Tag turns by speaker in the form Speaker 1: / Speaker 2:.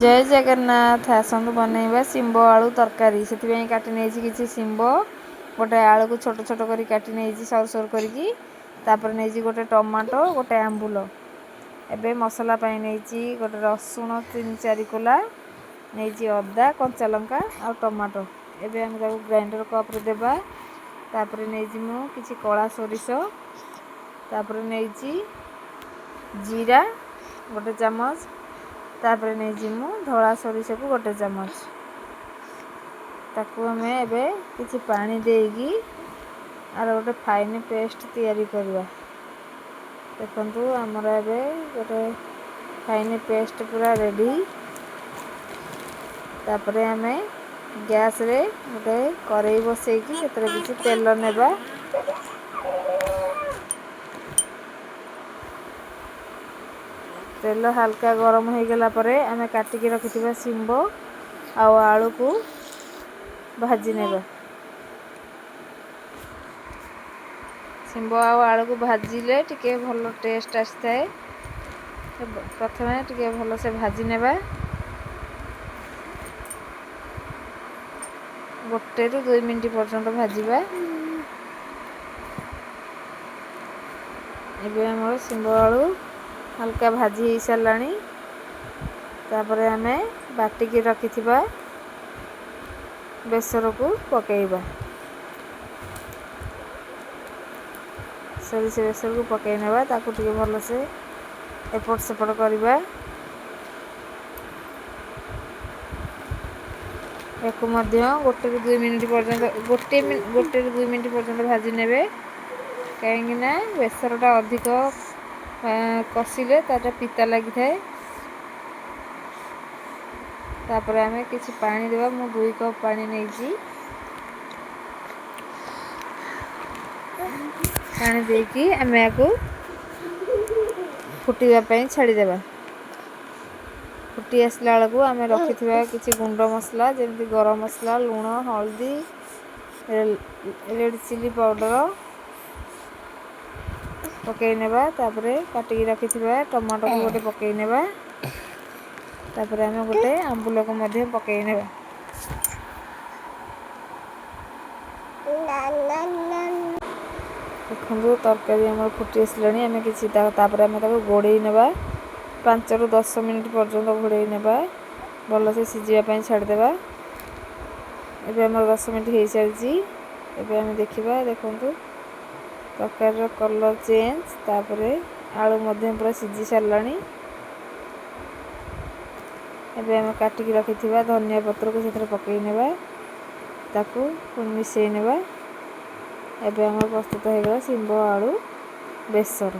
Speaker 1: जय जगन्नाथ आसतु बनैबा शिंब आलू तरकारी से काटी नहीं किसी शिंब गोटे आलू को छोट छोट कर काटी नहीं सर सर कर नहीं गोटे टमाटो गोटे आंबुल एबे मसला नहीं गोटे रसुण 3-4 कोला नहीं अदा कंचा लंका और टमाटो एबे हम ग्राइंडर कप रे देबा तापर नहीं मु किसी कला सोरिष तापर नहीं जीरा गोटे चामच तापर नहीं जिमु धला सोरिष को गोटे चामच ताकू हमें एबे किसी पानी देगी आर गोटे फाइन पेस्ट तैयारी करवा देखंतु हमर एबे गोटे फाइन पेस्ट पूरा रेडी तापर हमें गैस रे गोटे कढ़ाई बसैकी सेतरे किसी तेल नेबा तेल हल्का गरम हो गला परे आमे काटिकी रखिथिबा शिंब आउ आलू को भाजी नेबा शिंब आउ आलू को भाजिले टिके भलो टेस्ट आस्ताए प्रथमे टिके भलो से भाजी नेबा 1 ରୁ 2 मिनट पर्यंत भाजीबा एबे हमर शिंब आलू हल्का भाजी हो साराणी तापर आमे बाटिकी रखिथिबा बेसर को पकेइबा सोरिष बेसर को पकई नेबा ताकू टिके भलो से एपट सेपट करबा एको मध्य 1 ରୁ 2 मिनट पर्यंत 1 ରୁ 2 मिनट पर्यंत भाजी नेबे कहीं ना बेसरटा अधिक कषिले ताटा पिता लगी थाए तापर आमे किसी पानी देबा मु 2 कप पानी नहीं पानी देकी आमे को फुटीवा पई छाड़ी देबा फुटी आसला बेलू आमे रखिथिबा किसी गुंड मसला जेमती गरम मसला लूण हल्दी रेड चिली पाउडर पकई नेबा तापरे काटिकी रखिथिबा टमाटो को गोटे पकई नेबा तापरे आमे गोटे आंबुल को मध्य पकई नेबा देखो तरकारी आम फुटी आसलानी आमे किसी तापरे आमे ताको गोड़े नेबा 5 ରୁ 10 मिनट पर्यंत घोड़े नेबा भल से सिझिबा पई छाड़ देबा एबे हमर 10 मिनट हो सारी एबे आमे देखिबा देखंतु तरकारी कलर चेंज तापरे आलू मध्य पूरा सिझी सारानी एबे आमे काटिकी रखिथिबा धनिया पत्र को सेथरे पकई नेबा ताकू मिसई नेबा एबे हमर प्रस्तुत हो गला शिंब आलू बेसर।